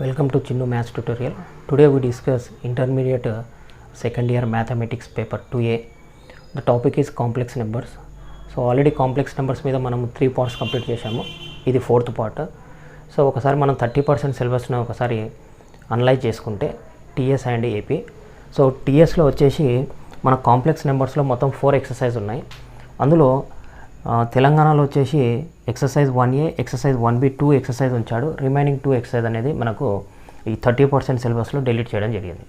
Welcome to Chinnu Maths tutorial. Today we discuss intermediate second year mathematics paper 2A. The topic is complex numbers. So already complex numbers మీద మనం 3 parts complete చేశాము. ఇది 4th part. So ఒకసారి మనం 30% సిలబస్ను ఒకసారి analyse చేసుకుంటే TS and AP. So టీఎస్లో వచ్చేసి మన కాంప్లెక్స్ నెంబర్స్లో మొత్తం 4 ఎక్సర్సైజ్ ఉన్నాయి. అందులో తెలంగాణలో వచ్చేసి exercise 1A, exercise 1B 2 exercise ఉంచాడు. రిమైనింగ్ 2 ఎక్సర్సైజ్ అనేది మనకు ఈ 30% సిలబస్లో డిలీట్ చేయడం జరిగింది.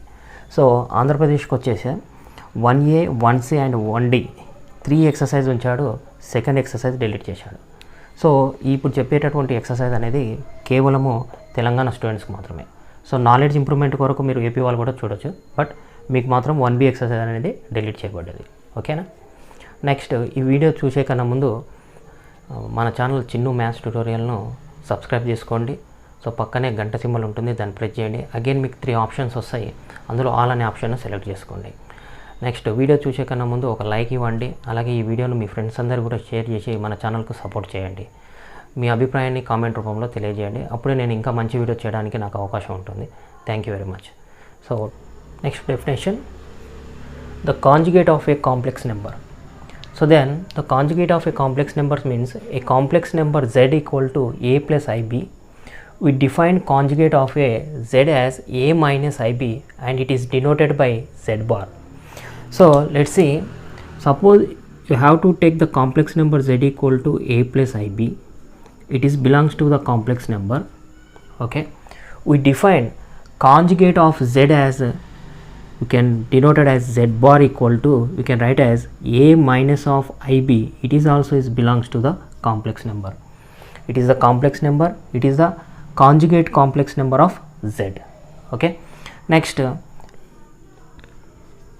సో ఆంధ్రప్రదేశ్కి వచ్చేసి 1A, 1C and 1D 3 exercise ఉంచాడు. సెకండ్ ఎక్సర్సైజ్ డిలీట్ చేశాడు. సో ఇప్పుడు చెప్పేటటువంటి ఎక్సర్సైజ్ అనేది కేవలము తెలంగాణ స్టూడెంట్స్కి మాత్రమే. సో నాలెడ్జ్ ఇంప్రూవ్మెంట్ కొరకు మీరు ఏపీ వాళ్ళు కూడా చూడొచ్చు, బట్ మీకు మాత్రం 1B ఎక్సర్సైజ్ అనేది డిలీట్ చేయబడ్డది. ఓకేనా? నెక్స్ట్ ఈ వీడియో చూసే కన్నా ముందు మన ఛానల్ చిన్ను మ్యాథ్స్ ట్యుటోరియల్ను సబ్స్క్రైబ్ చేసుకోండి. సో పక్కనే గంట సింబల్ ఉంటుంది, దాన్ని ప్రెస్ చేయండి. అగైన్ మీకు 3 ఆప్షన్స్ వస్తాయి, అందులో ఆల్ అనే ఆప్షన్ సెలెక్ట్ చేసుకోండి. నెక్స్ట్ వీడియో చూసే కన్నా ముందు ఒక లైక్ ఇవ్వండి. అలాగే ఈ వీడియోను మీ ఫ్రెండ్స్ అందరూ కూడా షేర్ చేసి మన ఛానల్కు సపోర్ట్ చేయండి. మీ అభిప్రాయాన్ని కామెంట్ రూపంలో తెలియజేయండి. అప్పుడే నేను ఇంకా మంచి వీడియో చేయడానికి నాకు అవకాశం ఉంటుంది. Thank you very much. So next definition, the conjugate of A complex number. So then the conjugate of a complex number means a complex number z equal to a plus ib. We define conjugate of a z as a minus ib and it is denoted by z bar. So let's see, suppose you have to take the complex number z equal to a plus ib. It is belongs to the complex number. Okay, we define conjugate of z as we can denote it as z bar equal to, we can write as a minus of ib. It is also belongs to the complex number. It is the complex number, it is the conjugate complex number of z. Okay, next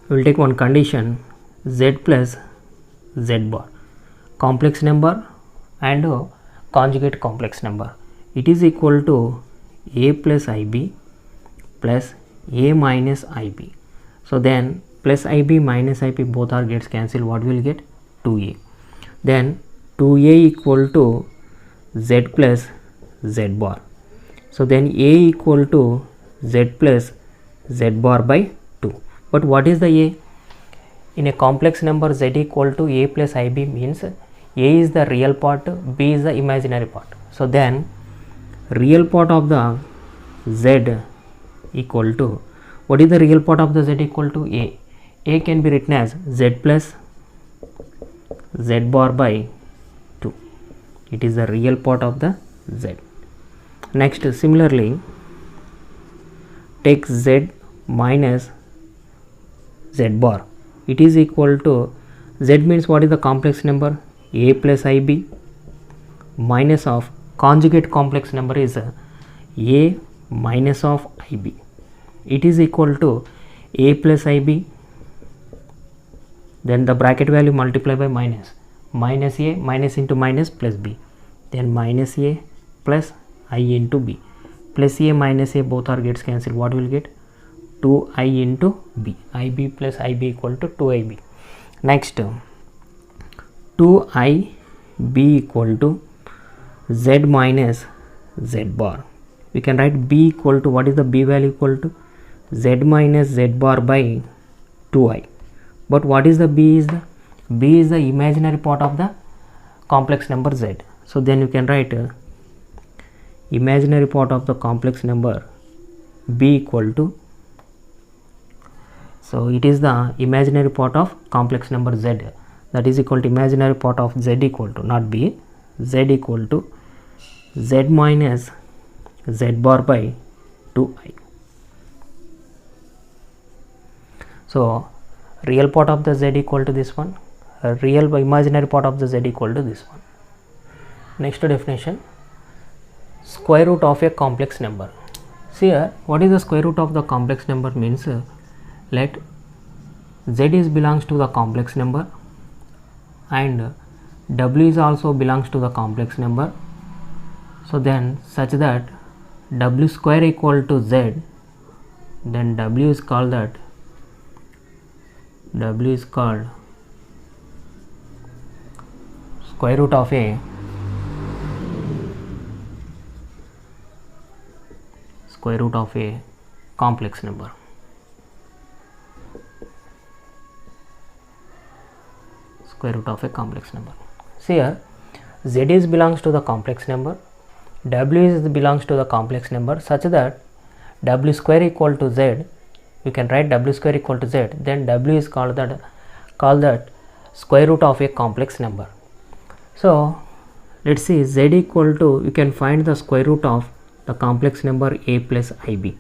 we will take one condition, z plus z bar, complex number and conjugate complex number. It is equal to a plus ib plus a minus ib. So then plus ib minus ib both are gets cancelled. What will get? 2a. Then 2a equal to z plus z bar. So then a equal to z plus z bar by 2. But what is the a? In a complex number z equal to a plus ib means a is the real part, b is the imaginary part. So then real part of the z equal to, what is the real part of the z equal to a? A can be written as z plus z bar by 2. It is the real part of the z. Next similarly take z minus z bar. It is equal to, z means what is the complex number? A plus ib minus of conjugate complex number is a minus of ib. It is equal to a plus ib, then the bracket value multiply by minus, minus a, minus into minus plus b, then minus a plus I into b, plus a minus a both are gets cancelled. What will get? 2i into b, ib plus ib equal to 2ib. Next 2ib equal to z minus z bar. We can write b equal to, what is the b value equal to? Z minus z bar by 2i. But what is the b? B is the imaginary part of the complex number z. So then you can write imaginary part of the complex number b equal to, so it is the imaginary part of complex number z, that is equal to imaginary part of z equal to, not b, z equal to z minus z bar by 2i. So real part of the z equal to this one, real imaginary part of the z equal to this one. Next definition, square root of a complex number. See here, what is the square root of the complex number means, let z is belongs to the complex number and w is also belongs to the complex number. So then such that w square equal to z, then w is called that, w is called square root of a square root of a complex number. Square root of a complex number. See here, z is belongs to the complex number, w is belongs to the complex number such that w square equal to z. You can write w square equal to z, then w is called that square root of a complex number. So let's see, z equal to, you can find the square root of the complex number a plus ib.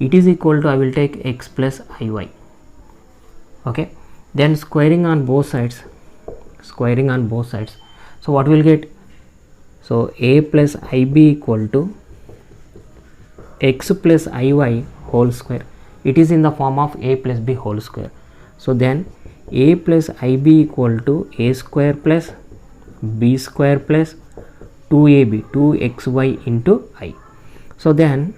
It is equal to, I will take x plus iy. Okay, then squaring on both sides. So what we'll get? So a plus ib equal to x plus iy whole square. It is in the form of a plus b whole square. So then a plus ib equal to a square plus b square plus 2ab, 2xy into I. So then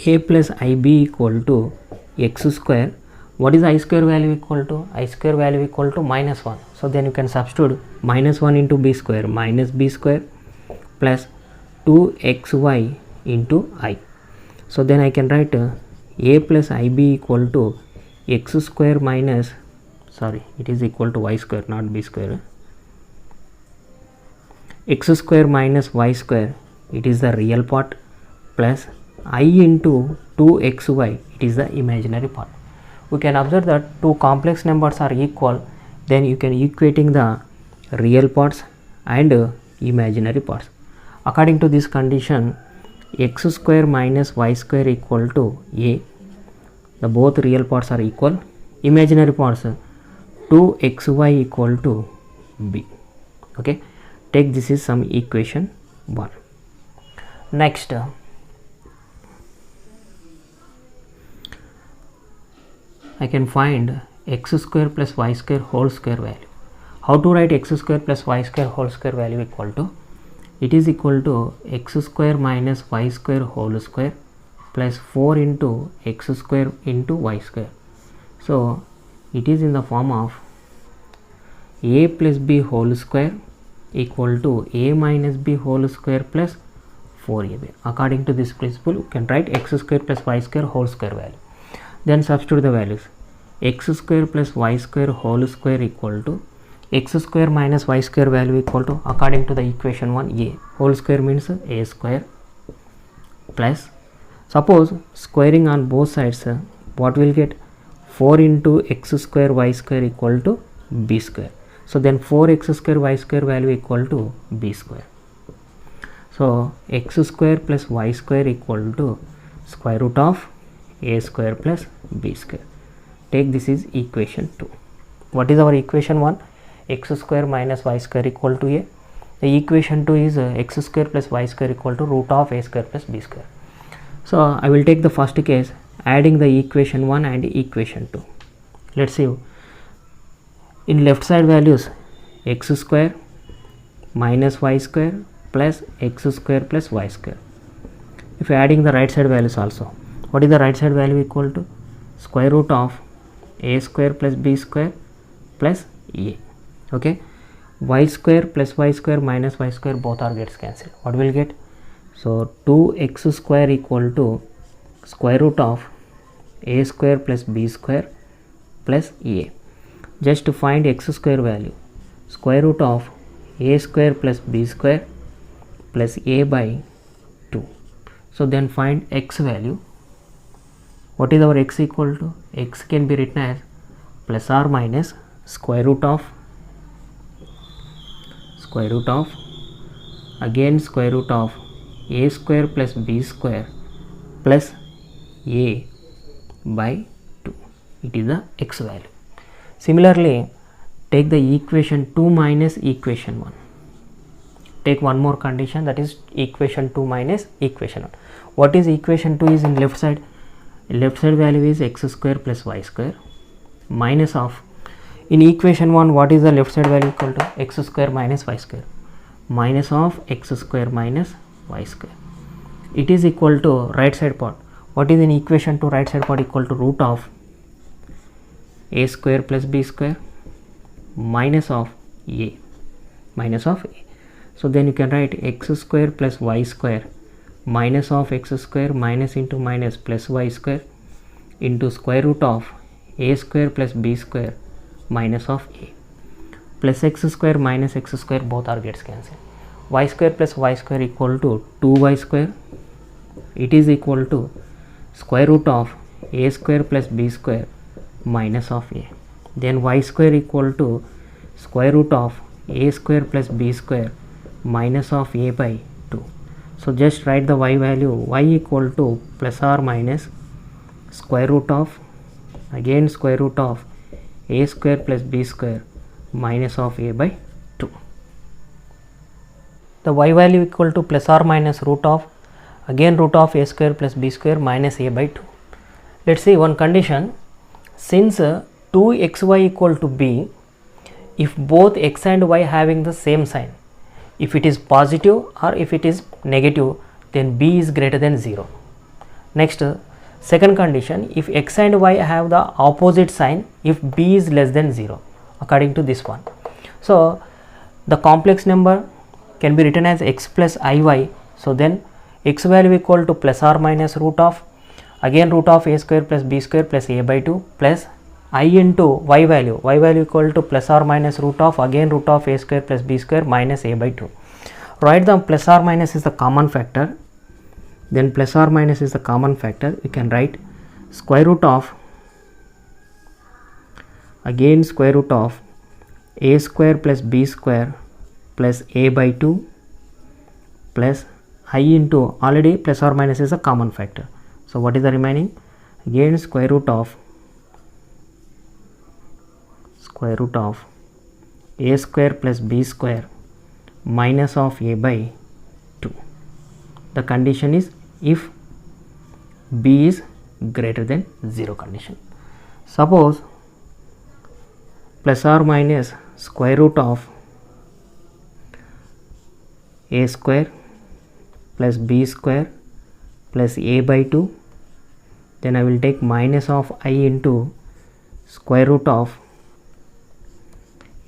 a plus ib equal to x square. What is I square value equal to? I square value equal to minus 1. So then you can substitute minus 1 into b square minus b square plus 2xy into I. So then I can write a plus ib equal to x square minus, sorry, it is equal to y square, not b square. X square minus y square, it is the real part, plus I into 2xy, it is the imaginary part. We can observe that two complex numbers are equal, then you can equating the real parts and imaginary parts. According to this condition, x square minus y square equal to a, the both real parts are equal, imaginary parts 2xy equal to b. Okay, take this is some equation 1. Next, I can find x square plus y square whole square value. How to write x square plus y square whole square value equal to? It is equal to x square minus y square whole square plus 4 into x square into y square. So it is in the form of a plus b whole square equal to a minus b whole square plus 4ab. According to this principle, you can write x square plus y square whole square value. Then substitute the values. X square plus y square whole square equal to x square minus y square value equal to, according to the equation 1, a whole square means a square plus, suppose squaring on both sides, what will get? 4 into x square y square equal to b square. So then 4x square y square value equal to b square. So x square plus y square equal to square root of a square plus b square. Take this is equation 2. What is our equation 1? X square minus y square equal to a. The equation 2 is x square plus y square equal to root of a square plus b square. So I will take the first case, adding the equation 1 and equation 2. Let's see. In left side values, x square minus y square plus x square plus y square. If adding the right side values also, what is the right side value equal to? Square root of a square plus b square plus a. Okay, y square plus y square minus y square both are gets cancelled. What will get? So 2x square equal to square root of a square plus b square plus a. Just to find x square value, square root of a square plus b square plus a by 2. So then find x value. What is our x equal to? X can be written as plus or minus square root of again square root of a square plus b square plus a by 2. It is the x value. Similarly, take the equation 2 minus equation 1. Take one more condition, that is equation 2 minus equation 1. What is equation 2 is in left side. Left side value is x square plus y square minus of, in equation 1 what is the left side value equal to? X square minus y square minus of x square minus y square. It is equal to right side part. What is in equation 2 right side part? Equal to root of a square plus b square minus of a. So then you can write x square plus y square minus of x square minus into minus plus y square into square root of a square plus b square minus of a, plus x square minus x square both are gets cancelled. Y square plus y square equal to 2y square. It is equal to square root of a square plus b square minus of a. Then y square equal to square root of a square plus b square minus of a by 2. So just write the y value, y equal to plus or minus square root of, again square root of a square plus b square minus of a by 2. The y value equal to plus or minus root of, again root of a square plus b square minus a by 2. Let's see one condition. Since 2xy equal to b, if both x and y having the same sign, if it is positive or if it is negative, then b is greater than 0. Next, second condition, if x and y have the opposite sign, if b is less than 0, according to this one. So the complex number can be written as x plus iy. So then x value equal to plus or minus root of, again root of a square plus b square plus a by 2 plus I into y value equal to plus or minus root of, again root of a square plus b square minus a by 2. Write the plus or minus is the common factor, then plus or minus is the common factor, we can write square root of, again square root of a square plus b square plus a by 2 plus I into, already plus or minus is a common factor. So what is the remaining? Again square root of a square plus b square minus of a by 2. The condition is if b is greater than 0 condition. Suppose plus or minus square root of a square plus b square plus a by 2, then I will take minus of I into square root of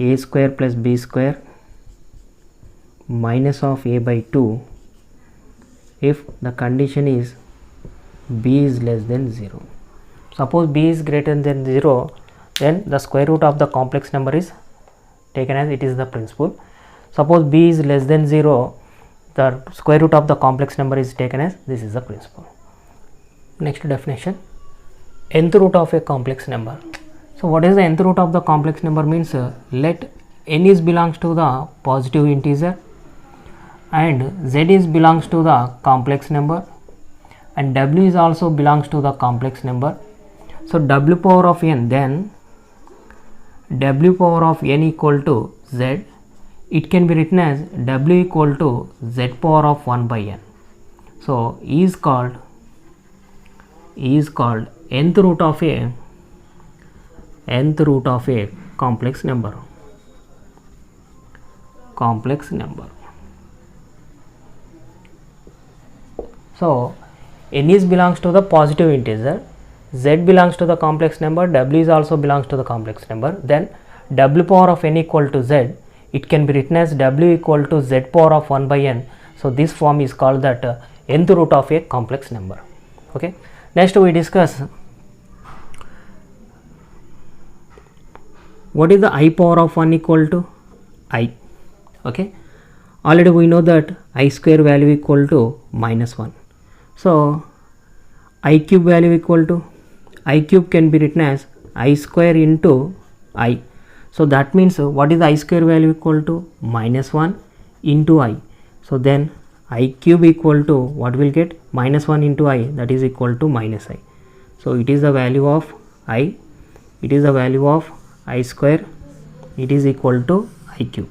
a square plus b square minus of a by 2 if the condition is b is less than 0. Suppose b is greater than 0, then the square root of the complex number is taken as it is the principal. Suppose b is less than 0, the square root of the complex number is taken as this is the principal. Next definition, nth root of a complex number. So what is the nth root of the complex number means let n is belongs to the positive integer and z is belongs to the complex number and w is also belongs to the complex number. So w power of n, then w power of n equal to z, it can be written as w equal to z power of 1 by n. So E is called nth root of a complex number. So n is belongs to the positive integer, z belongs to the complex number, w is also belongs to the complex number, then w power of n equal to z, it can be written as w equal to z power of 1 by n. So this form is called that nth root of a complex number. Okay. Next we discuss what is the I power of 1 equal to I. Okay. Already we know that I square value equal to minus 1. So I cube value equal to, I cube can be written as I square into I. So that means what is the I square value equal to? Minus 1 into I. So then I cube equal to what will get? Minus 1 into I, that is equal to minus I. So it is the value of I, it is the value of I square, it is equal to I cube.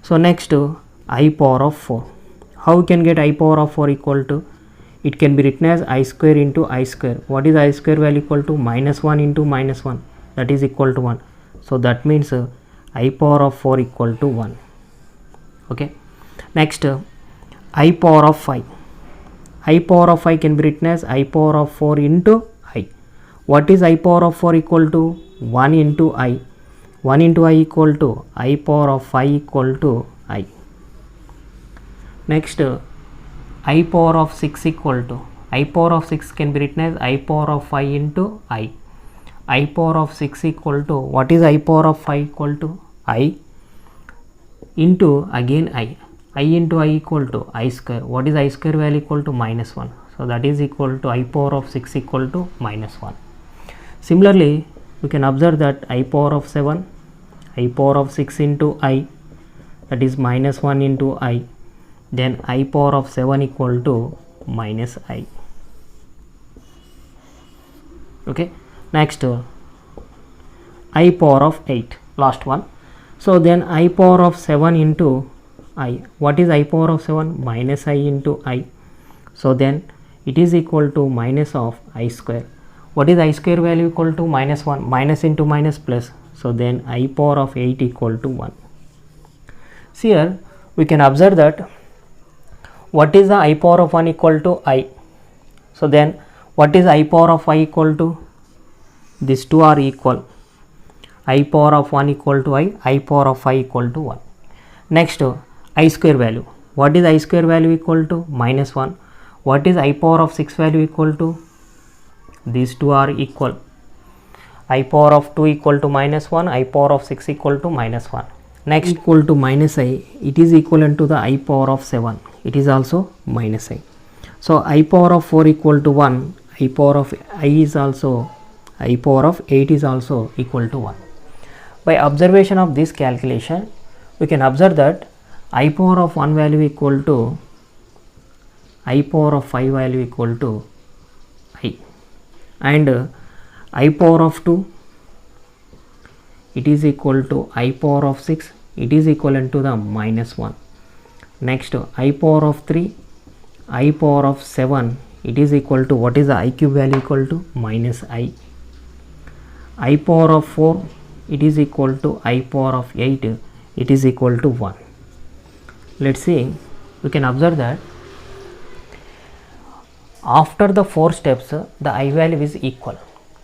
So next I power of 4. How we can get I power of 4 equal to? It can be written as I square into I square. What is I square value equal to? Minus 1 into minus 1, that is equal to 1. So that means I power of 4 equal to 1. Okay. Next I power of 5. I power of 5 can be written as I power of 4 into I. What is I power of 4 equal to? 1 into I. 1 into I equal to I power of 5 equal to I. Next I power of 6 equal to, I power of 6 can be written as I power of 5 into I. I power of 6 equal to, what is I power of 5 equal to? I into again I into I equal to I square. What is I square value equal to? Minus 1. So that is equal to I power of 6 equal to minus 1. Similarly, we can observe that I power of 7, I power of 6 into I, that is minus 1 into I, then I power of 7 equal to minus I. Okay, next I power of 8, last one. So then I power of 7 into I, what is I power of 7? Minus I into I. So then it is equal to minus of I square. What is I square value equal to? Minus 1. Minus into minus plus. So then I power of 8 equal to 1. See here, we can observe that what is the I power of 1 equal to I. So then what is I power of 5 equal to? These two are equal. I power of 1 equal to I power of 5 equal to 1. Next, I square value. What is I square value equal to? Minus 1. What is I power of 6 value equal to? These two are equal. I power of 2 equal to minus 1, I power of 6 equal to minus 1. Next, equal to minus I, it is equivalent to the I power of 7. It is also minus I. So I power of 4 equal to 1, I power of I is also, I power of 8 is also equal to 1. By observation of this calculation, we can observe that I power of 1 value equal to I power of 5 value equal to I, and I power of 2, it is equal to I power of 6, it is equivalent to the minus 1. Next, I power of 3, I power of 7, it is equal to, what is the I cube value equal to? Minus I. I power of 4, it is equal to I power of 8, it is equal to 1. Let's see, we can observe that after the 4 steps the I value is equal.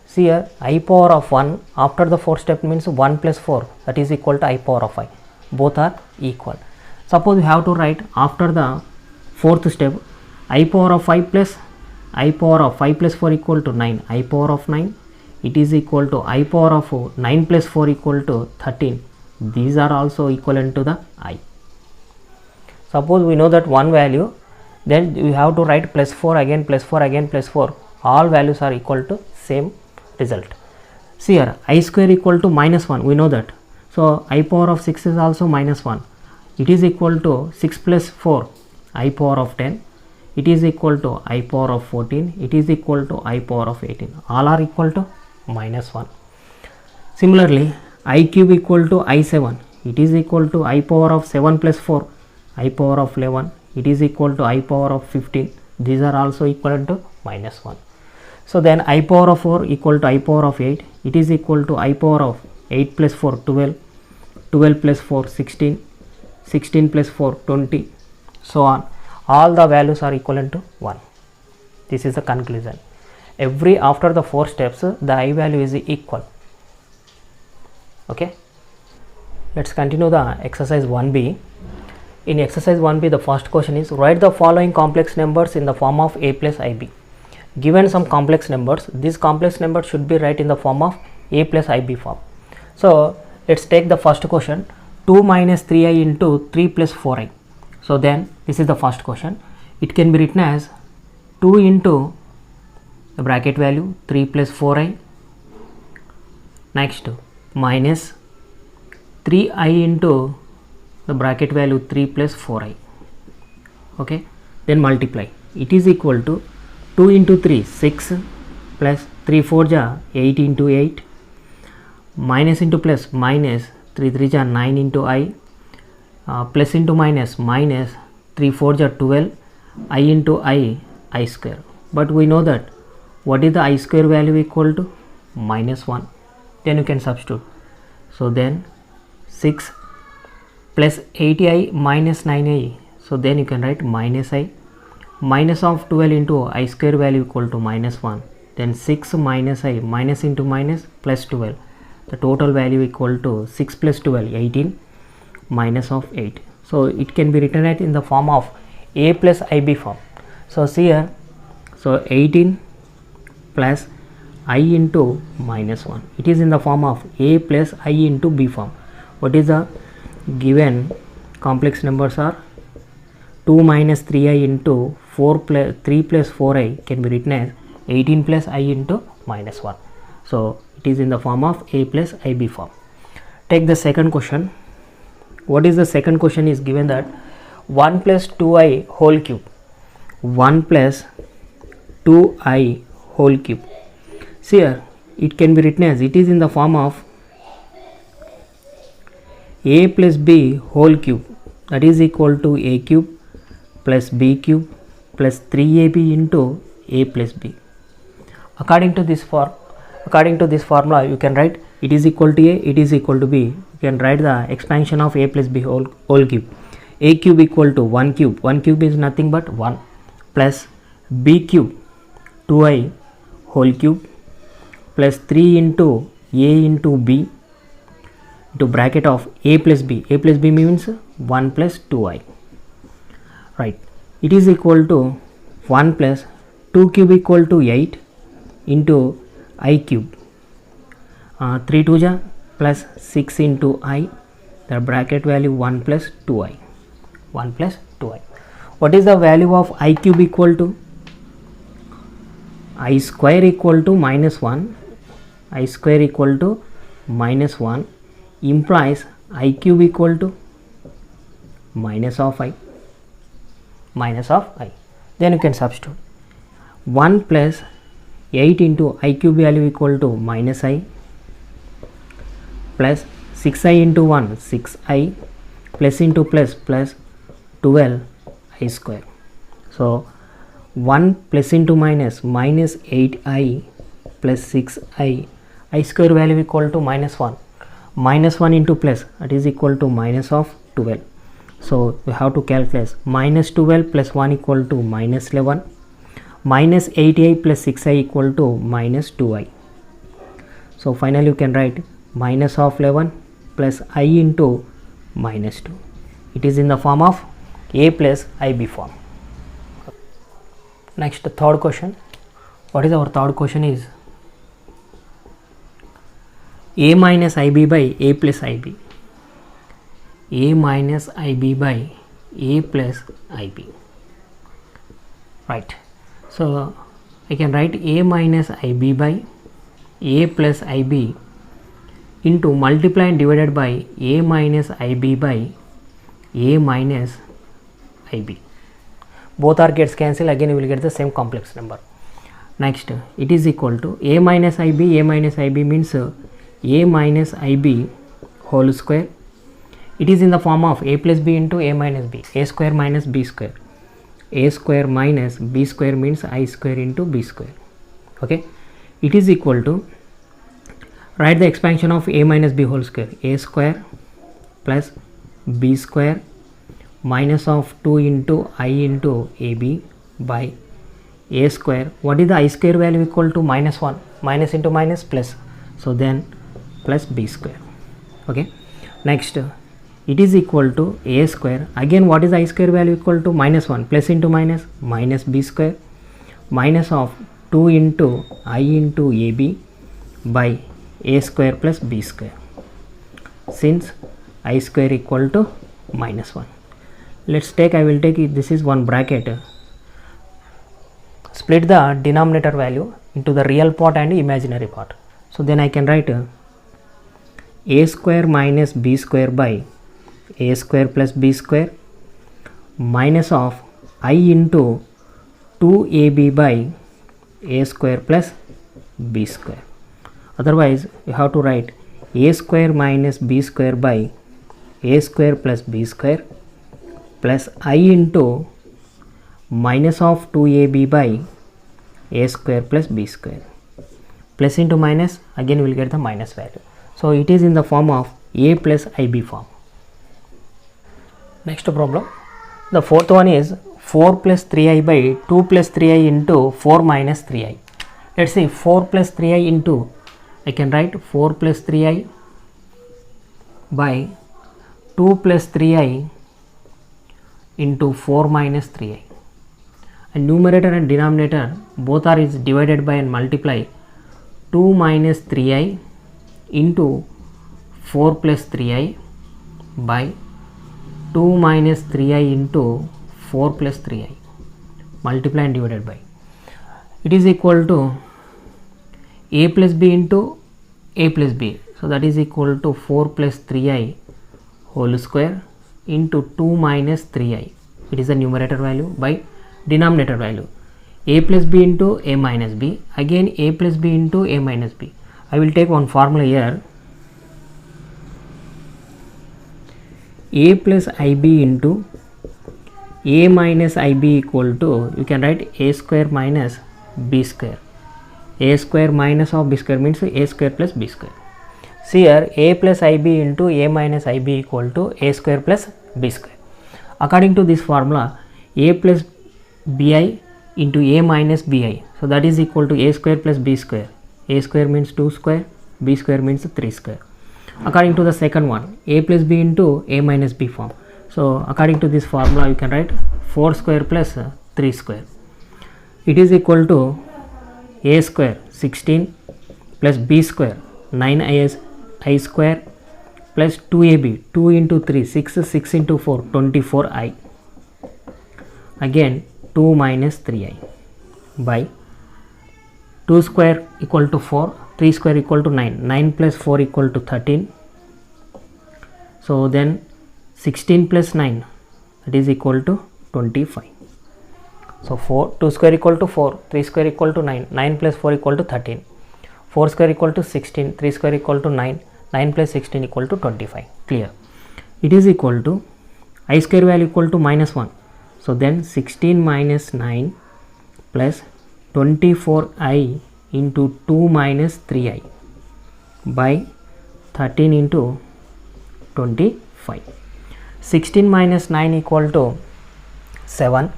See here, I power of 1 after the 4 step means 1 plus 4, that is equal to I power of 5. Both are equal. Suppose you have to write after the 4th step I power of 5 plus I power of 5 plus 4 equal to 9. I power of 9, it is equal to I power of 9 plus 4 equal to 13. These are also equivalent to the I. Suppose we know that one value, then we have to write plus 4 again, plus 4 again, plus 4. All values are equal to same result. See here, I square equal to minus 1, we know that. So I power of 6 is also minus 1. It is equal to 6 plus 4, I power of 10. It is equal to I power of 14. It is equal to I power of 18. All are equal to minus 1. Similarly, I cube equal to I7. It is equal to I power of 7 plus 4, I power of 11. It is equal to I power of 15. These are also equal to minus 1. So then I power of 4 equal to I power of 8. It is equal to I power of 8 plus 4 12. 12 plus 4 16. 16 plus 4 20. So on. All the values are equivalent to 1. This is the conclusion. After the 4 steps the I value is equal. Okay. Let's continue the exercise 1b. In exercise 1b, the first question is write the following complex numbers in the form of a plus ib. Given some complex numbers, these complex numbers should be write in the form of a plus ib form. So let's take the first question, 2 minus 3i into 3 plus 4i. So then this is the first question. It can be written as 2 into the bracket value 3 plus 4i, next minus 3i into the bracket value 3 plus 4i. Okay, then multiply. It is equal to 2 into 3 6 plus 3 4 ja 8 into 8 minus into plus minus 3 3 ja 9 into I, plus into minus minus 3 4 ja 12 I into I square. But we know that what is the I square value equal to? Minus 1. Then you can substitute. So then 6 plus 8i minus 9i. So then you can write minus I. Minus of 12 into I square value equal to minus 1. Then 6 minus I, minus into minus plus 12. The total value equal to 6 plus 12 18 minus of 8. So it can be written in the form of a plus ib form. So see here, so 18 plus I into minus 1. It is in the form of a plus I into b form. What is the given complex numbers are 2 minus 3i into 3 plus 4i can be written as 18 plus I into minus 1. So it is in the form of a plus ib form. Take the second question. What is the second question is given that 1 plus 2i whole cube. 1 plus 2i whole cube. See here, it can be written as, it is in the form of a plus b whole cube, that is equal to a cube plus b cube plus 3ab into a plus b. According to this formula, you can write it is equal to a, it is equal to b. You can write the expansion of a plus b whole cube. A cube equal to 1 cube. 1 cube is nothing but 1 plus b cube 2i whole cube plus 3 into a into b into bracket of a plus b. A plus b means 1 plus 2i. Right. It is equal to 1 plus 2 cube equal to 8 into I cube. 3 2 ja plus 6 into I. The bracket value 1 plus 2i. 1 plus 2i. What is the value of I cube equal to? I square equal to minus 1. I square equal to minus 1 implies I cube equal to minus of I. Minus of I. Then you can substitute 1 plus 8 into I cube value equal to minus I plus 6i into 1 6i plus into plus 12 I square. So 1 plus into minus 8i plus 6i, I square value equal to minus 1. Minus 1 into plus, that is equal to minus of 12. So we have to calculate minus 12 plus 1 equal to minus 11. Minus 8i plus 6i equal to minus 2i. So finally you can write minus of 11 plus I into minus 2. It is in the form of a plus ib form. Next, the third question. What is our third question is a minus ib by a plus ib. A minus ib by a plus ib. Right. So I can write a minus ib by a plus ib into multiply and divided by a minus ib by a minus ib. Both are gets cancelled, again you will get the same complex number. Next, it is equal to a minus ib. A minus ib means a minus ib whole square. It is in the form of a plus b into a minus b. A square minus b square. A square minus b square means I square into b square. Okay. It is equal to, write the expansion of a minus b whole square. A square plus b square minus of 2 into I into ab by a square. What is the I square value equal to minus 1? Minus into minus plus. So then plus b square. Okay. Next, it is equal to a square. Again, what is I square value equal to minus 1? Plus into minus, minus b square minus of 2 into I into ab by a square plus b square. Since I square equal to minus 1. Let's take, I will take it, this is one bracket. Split the denominator value into the real part and imaginary part. So then I can write a square minus b square by a square plus b square minus of I into 2ab by a square plus b square. Otherwise you have to write a square minus b square by a square plus b square plus I into minus of 2ab by a square plus b square. Plus into minus, again we will get the minus value. So it is in the form of a plus ib form. Next problem. The fourth one is 4 plus 3i by 2 plus 3i into 4 minus 3i. Let's see, 4 plus 3i into, I can write 4 plus 3i by 2 plus 3i into 4 minus 3i. and numerator and denominator both are is divided by and multiply 2 minus 3i into 4 plus 3i by 2 minus 3i into 4 plus 3i, multiply and divided by, it is equal to a plus b into a plus b. So that is equal to 4 plus 3i whole square into 2 minus 3i. It is the numerator value by denominator value. A plus b into a minus b, again a plus b into a minus b. I will take one formula here. A plus ib into a minus ib equal to, you can write a square minus b square. A square minus of b square means a square plus b square. See here, a plus ib into a minus ib equal to a square plus b square. According to this formula, a plus bi into a minus bi, so that is equal to a square plus b square. A square means 2 square, b square means 3 square. According to the second one, a plus b into a minus b form. So according to this formula, you can write 4 square plus 3 square. It is equal to a square 16 plus b square 9i square plus 2ab, 2 into 3 6, 6 into 4 24i, again 2 minus 3i by 2 square equal to 4, 3 square equal to 9, 9 plus 4 equal to 13. So then 16 plus 9, that is equal to 25. So 2 square equal to 4, 3 square equal to 9, 9 plus 4 equal to 13, 4 square equal to 16, 3 square equal to 9, 9 plus 16 equal to 25. Clear. It is equal to I square value equal to minus 1. So then 16 minus 9 plus 24i into 2 minus 3i by 13 into 25. 16 minus 9 equal to 7.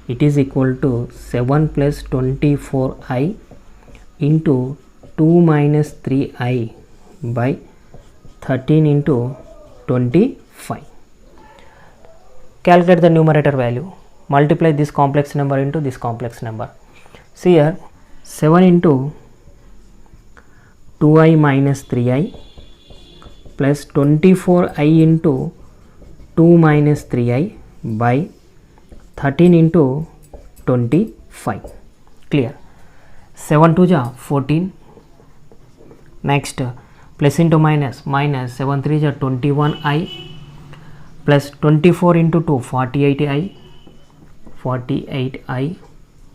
It is equal to 7 plus 24i into 2 minus 3i by 13 into 25. Calculate the numerator value. Multiply this complex number into this complex number. See here, 7 into 2i minus 3i plus 24i into 2 minus 3i by 13 into 25. Clear. 7 to ja 14. Next, plus into minus, minus 7 3 ja 21i plus 24 into 2 48i.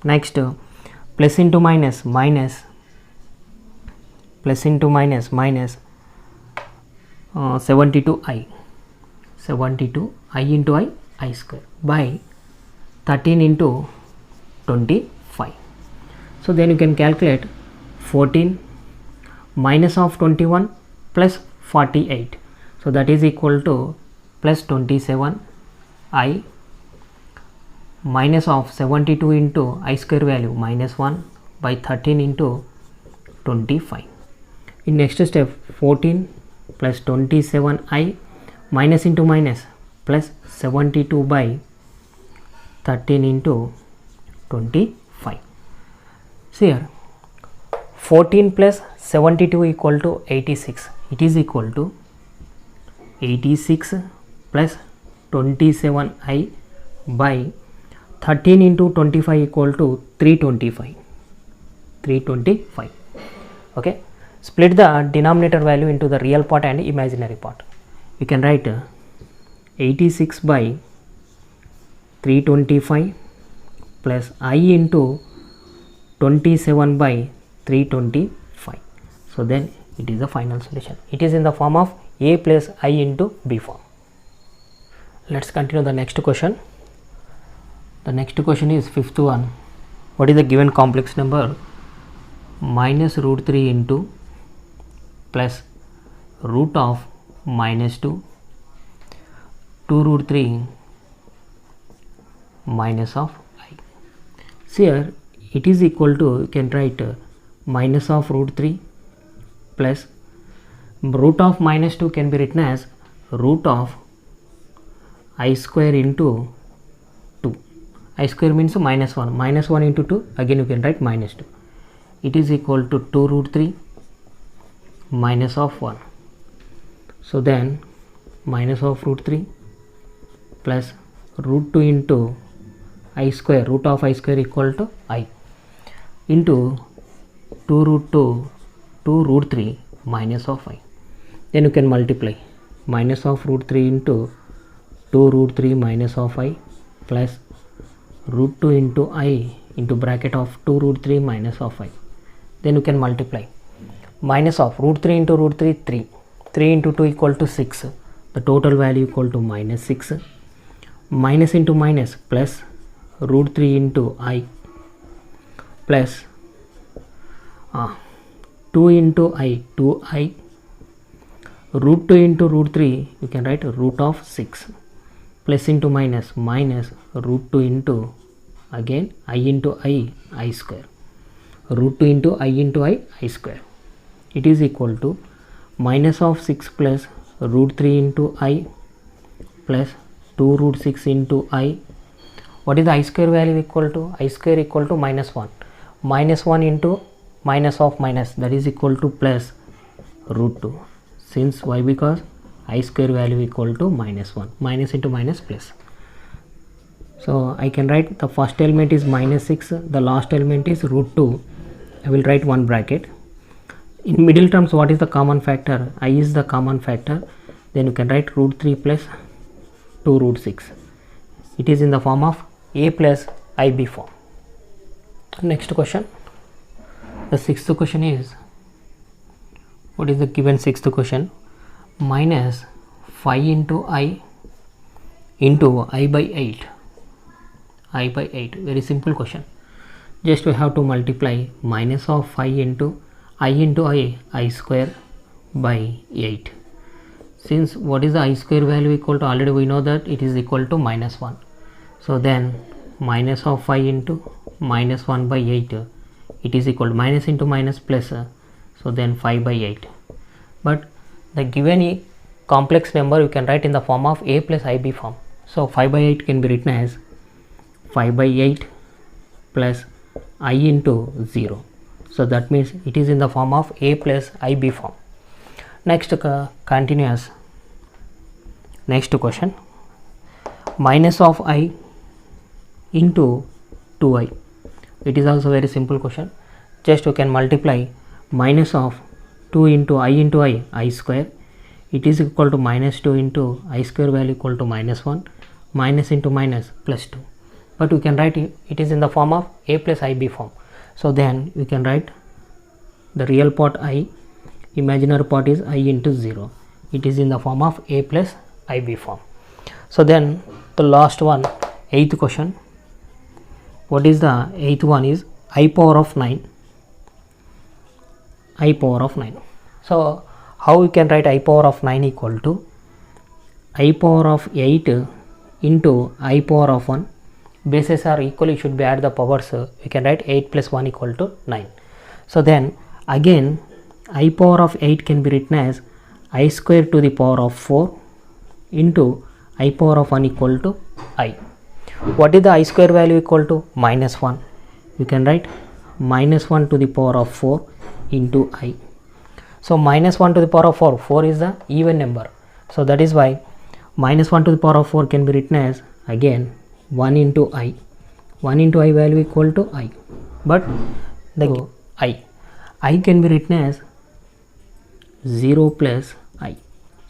Next, plus into minus, minus plus into minus, minus 72i into I square by 13 into 25. So then you can calculate 14 minus of 21 plus 48. So that is equal to plus 27i minus of 72 into I square value minus 1 by 13 into 25. In next step, 14 plus 27i minus into minus plus 72 by 13 into 25. See here, 14 plus 72 equal to 86. It is equal to 86 plus 27i by 13 into 25 equal to 325. Okay. Split the denominator value into the real part and imaginary part. You can write 86 by 325 plus I into 27 by 325. So then it is the final solution. It is in the form of a plus I into b form. Let's continue the next question. The next question is fifth one. What is the given complex number? Minus root 3 into plus root of minus 2 root 3 minus of I. See here, it is equal to, you can write minus of root 3 plus root of minus 2 can be written as root of I square into 2. I square means minus 1. Minus 1 into 2, again you can write minus 2. It is equal to 2 root 3 minus of 1. So then minus of root 3 plus root 2 into I square, root of I square equal to I, into 2 root 2 root 3 minus of I. Then you can multiply minus of root 3 into 2 root 3 minus of I plus root 2 into I into bracket of 2 root 3 minus of I. Then you can multiply minus of root 3 into root 3, 3. 3 into 2 equal to 6. The total value equal to minus 6. Minus into minus plus root 3 into I plus 2 into I, 2I, root 2 into root 3, you can write root of 6, plus into minus, minus root 2 into, again I into I square, root 2 into I square. It is equal to minus of 6 plus root 3 into I plus 2 root 6 into I. What is the I square value equal to? I square equal to minus 1. Minus 1 into minus of minus, that is equal to plus root 2. Since why? Because I square value equal to minus 1. Minus into minus plus. So I can write the first element is minus 6. The last element is root 2. I will write one bracket. In middle terms, what is the common factor? I is the common factor. Then you can write root 3 plus 2 root 6. It is in the form of a plus ib form. Next question. The sixth question is, what is the given sixth question? Minus 5 into I into I by 8. I by 8. Very simple question. Just we have to multiply minus of 5 into I square by 8. Since what is the I square value equal to? Already we know that it is equal to minus 1. So then minus of 5 into minus 1 by 8, it is equal to minus into minus plus, so then 5 by 8. But the given complex number you can write in the form of a plus ib form. So 5 by 8 can be written as 5 by 8 plus I into 0. So that means it is in the form of a plus ib form. Next continuous. Next question. Minus of I into 2I. It is also very simple question. Just you can multiply minus of 2 into I square. It is equal to minus 2 into I square value equal to minus 1. Minus into minus plus 2. But you can write it is in the form of a plus ib form. So then you can write the real part I, imaginary part is I into 0. It is in the form of a plus ib form. So then the last one, eighth question. What is the eighth one is I power of 9. I power of 9. So how you can write I power of 9 equal to I power of 8 into I power of 1. Bases are equal, you should be add the powers. You can write 8 plus 1 equal to 9. So then again I power of 8 can be written as I square to the power of 4 into I power of 1 equal to I. What is the I square value equal to? Minus 1. You can write minus 1 to the power of 4 into I. So minus 1 to the power of 4. 4 is the even number. So that is why minus 1 to the power of 4 can be written as again 1 into I. 1 into I value equal to I. But the I can be written as 0 plus I.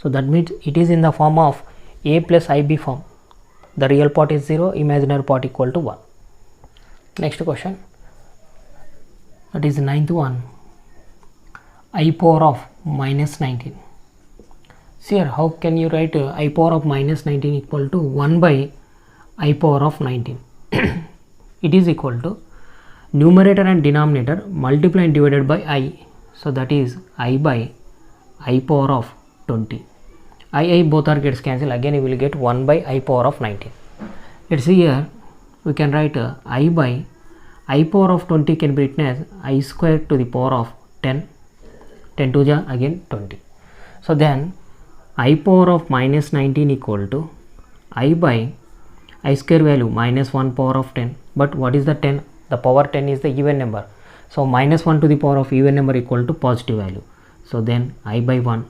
So that means it is in the form of a plus ib form. The real part is 0, imaginary part equal to 1. Next question. That is the ninth one. I power of minus 19. See here, how can you write I power of minus 19 equal to 1 by I power of 19. It is equal to numerator and denominator multiply and divided by I. So that is I by I power of 20. I both are gets cancelled. Again you will get 1 by I power of 19. Let's see here. We can write I by I power of 20 can be written as I square to the power of 10. 10 to the again 20. So then I power of minus 19 equal to I by I square value minus 1 power of 10. But what is the 10? The power 10 is the even number. So minus 1 to the power of even number equal to positive value. So then I by 1.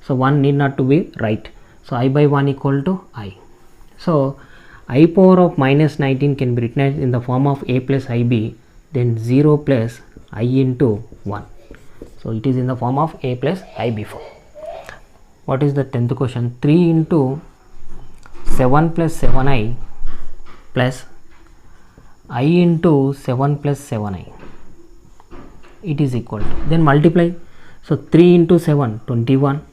So 1 need not to be right. So I by 1 equal to I. So I power of minus 19 can be written as in the form of a plus ib, then 0 plus I into 1. So it is in the form of a plus ib form. What is the 10th question? 3 into 7 plus 7i plus I into 7 plus 7i. It is equal to, then multiply. So 3 into 7 21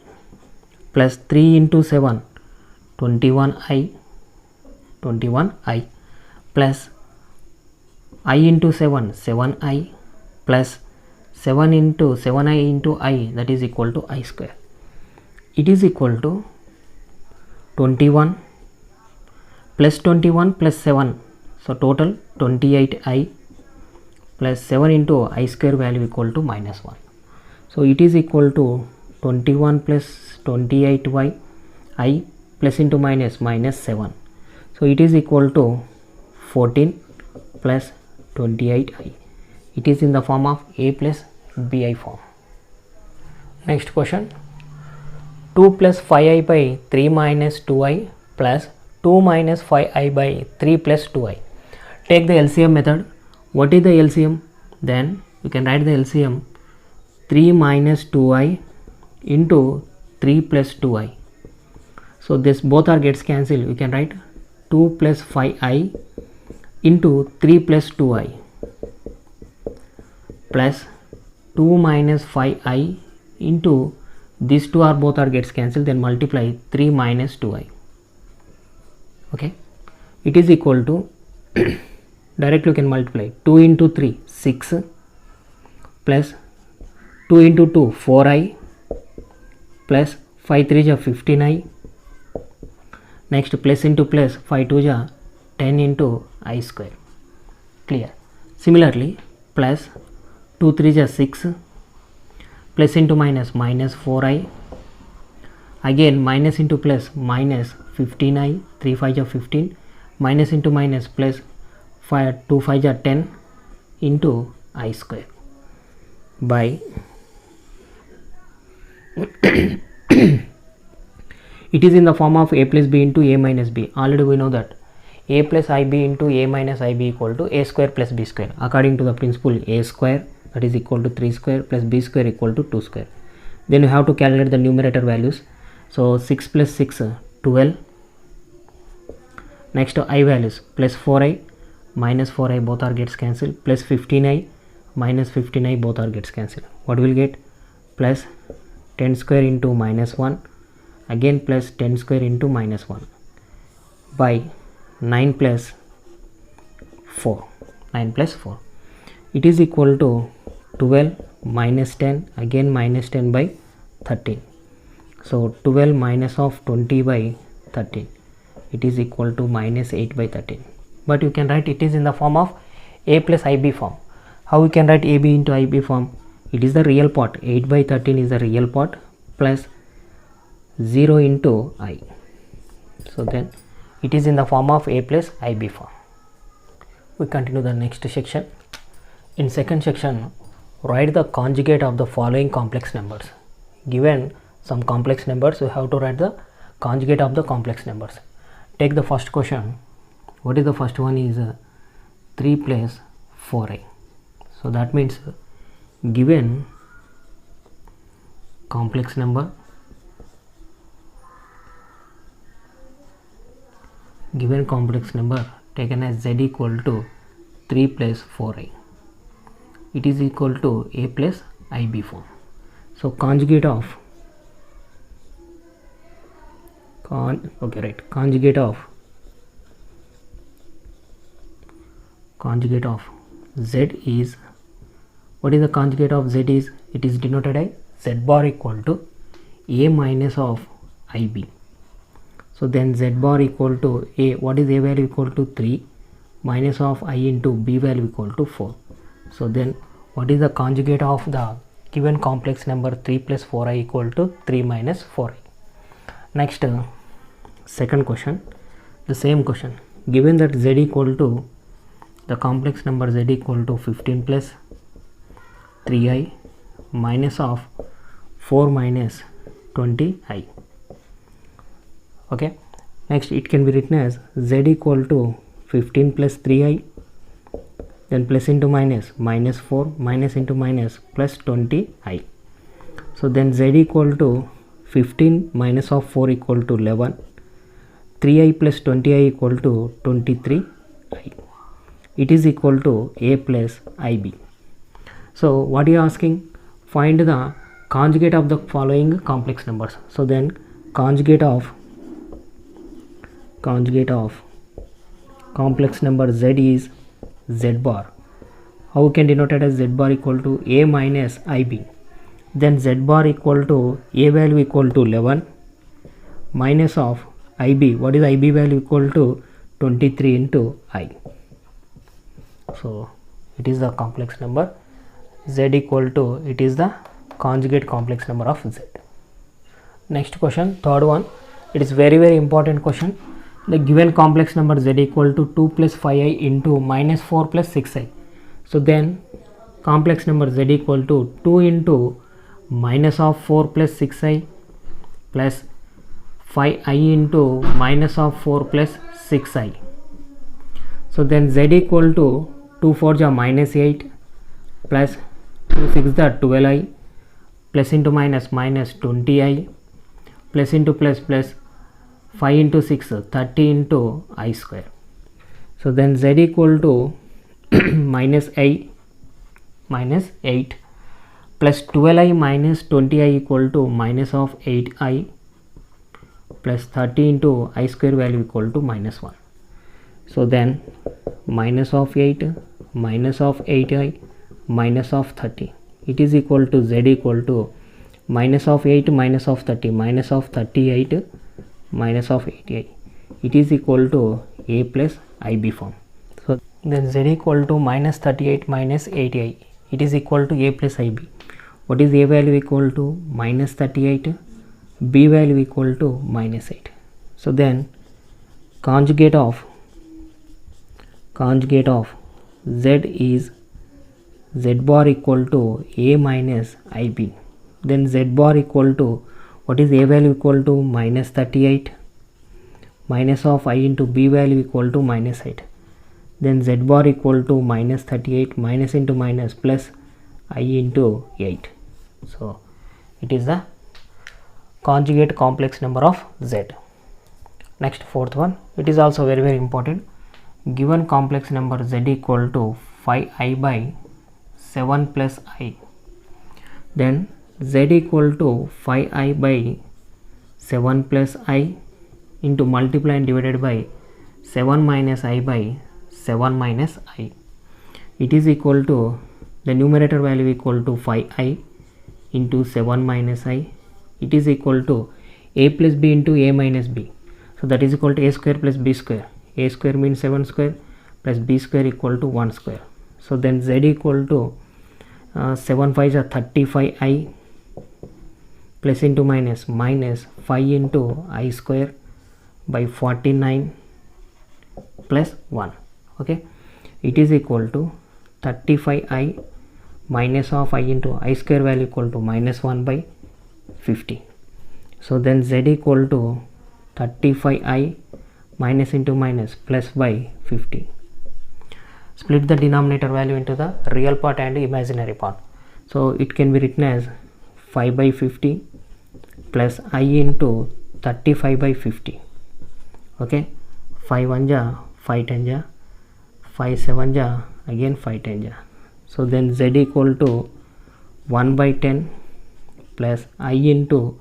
plus 3 into 7 21i plus I into 7 7i plus 7 into 7i into I, that is equal to I square. It is equal to 21 plus 21 plus 7, so total 28i plus 7 into I square value equal to minus 1. So it is equal to 21 plus 28y I plus into minus 7. So it is equal to 14 plus 28i. It is in the form of a plus bi form. Next question. 2 plus 5i by 3 minus 2i plus 2 minus 5i by 3 plus 2i. Take the LCM method. What is the LCM? Then we can write the LCM 3 minus 2i into 3 plus 2i. So this both are gets cancelled. We can write 2 plus 5i into 3 plus 2i plus 2 minus 5i into these two are both are gets cancelled, then multiply 3 minus 2i. Okay, it is equal to directly you can multiply 2 into 3 6 plus 2 into 2 4i plus 5 3 is 15i. Next plus into plus 5 2 is 10 into I square. Clear. Similarly plus 2 3 is 6 plus into minus 4i, again minus into plus minus 15i, 3 5 is 15, minus into minus plus 5 2 5 is 10 into I square by it is in the form of a plus b into a minus b. Already we know that a plus ib into a minus ib equal to a square plus b square. According to the principle, a square, that is equal to 3 square plus b square equal to 2 square. Then you have to calculate the numerator values. So 6 plus 6 12. Next I values plus 4i minus 4i both are gets cancelled, plus 15i minus 15i both are gets cancelled. What will get? Plus 10 square into minus 1, again plus 10 square into minus 1 by 9 plus 4. It is equal to 12 minus 10, again minus 10 by 13. So 12 minus of 20 by 13, it is equal to minus 8 by 13. But you can write it is in the form of a plus ib form. How we can write ab into ib form? It is the real part, 8 by 13 is the real part plus 0 into I. So then it is in the form of a plus ib form. We continue the next section. In second section, write the conjugate of the following complex numbers. Given some complex numbers, you have to write the conjugate of the complex numbers. Take the first question. What is the first one? Is 3 plus 4i. So that means given complex number taken as z equal to 3 plus 4i, it is equal to a plus ib form. So conjugate of z is, what is the conjugate of z is? It is denoted as z bar equal to a minus of ib. So then z bar equal to a, what is a value equal to 3 minus of I into b value equal to 4. So then what is the conjugate of the given complex number 3 plus 4i equal to 3 minus 4i. Next second question, the same question, given that z equal to the complex number z equal to 15 plus 3i minus of 4 minus 20i. Okay, next it can be written as z equal to 15 plus 3i, then plus into minus, minus 4 minus into minus plus 20i. So then z equal to 15 minus of 4 equal to 11, 3i plus 20i equal to 23i. It is equal to a plus ib. So what you are asking? Find the conjugate of the following complex numbers. So then conjugate of complex number z is z bar. How we can denote it as z bar equal to a minus ib. Then z bar equal to a value equal to 11 minus of ib. What is ib value? Equal to 23 into I. So it is the complex number z equal to, it is the conjugate complex number of z. Next question, third one. It is very important question. The given complex number z equal to 2 plus 5i into minus 4 plus 6i. So then complex number z equal to 2 into minus of 4 plus 6i plus 5i into minus of 4 plus 6i. So then z equal to 2 4 ja minus 8 plus 2 6 the 12i plus into minus minus 20i plus into plus plus 5 into 6 30 into I square. So then z equal to minus 8 plus 12i minus 20i equal to minus of 8i plus 30 into I square value equal to minus 1. So then minus of 8 minus of 8i minus of 30, it is equal to z equal to minus of 8 minus of 30 minus of 38 minus of 88. It is equal to a plus ib form. So then z equal to minus 38 minus 88, it is equal to a plus ib. What is a value? Equal to minus 38, b value equal to minus 8. So then conjugate of z is z bar equal to a minus ib. Then z bar equal to, what is a value? Equal to minus 38 minus of I into b value equal to minus 8. Then z bar equal to minus 38 minus into minus plus I into 8. So it is the conjugate complex number of z. Next, fourth one. It is also very important. Given complex number z equal to 5i by 7 plus I. Then z equal to 5i by 7 plus I into multiply and divided by 7 minus I by 7 minus I. It is equal to, the numerator value equal to 5i into 7 minus I. It is equal to a plus b into a minus b. So that is equal to a square plus b square. A square means 7 square plus b square equal to 1 square. So then z equal to 7 5 is 35i plus into minus 5 into I square by 49 plus 1. Okay, it is equal to 35i minus of I into I square value equal to minus 1 by 50. So then z equal to 35i minus into minus plus by 50. Split the denominator value into the real part and imaginary part. So it can be written as 5 by 50 plus I into 35 by 50. Okay, 5 1 ja 5 10 ja 5 7 ja again 5 10 ja. So then z equal to 1 by 10 plus I into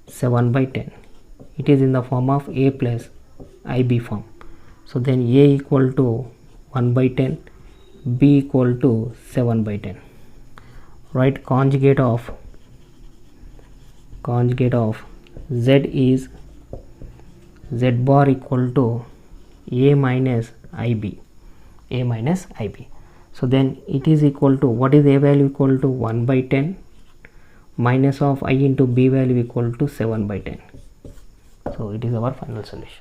7 by 10. It is in the form of a plus ib form. So then a equal to 1 by 10, b equal to 7 by 10. Write conjugate of z is z bar equal to a minus ib. So then it is equal to, what is a value? Equal to 1 by 10 minus of I into b value equal to 7 by 10. So it is our final solution.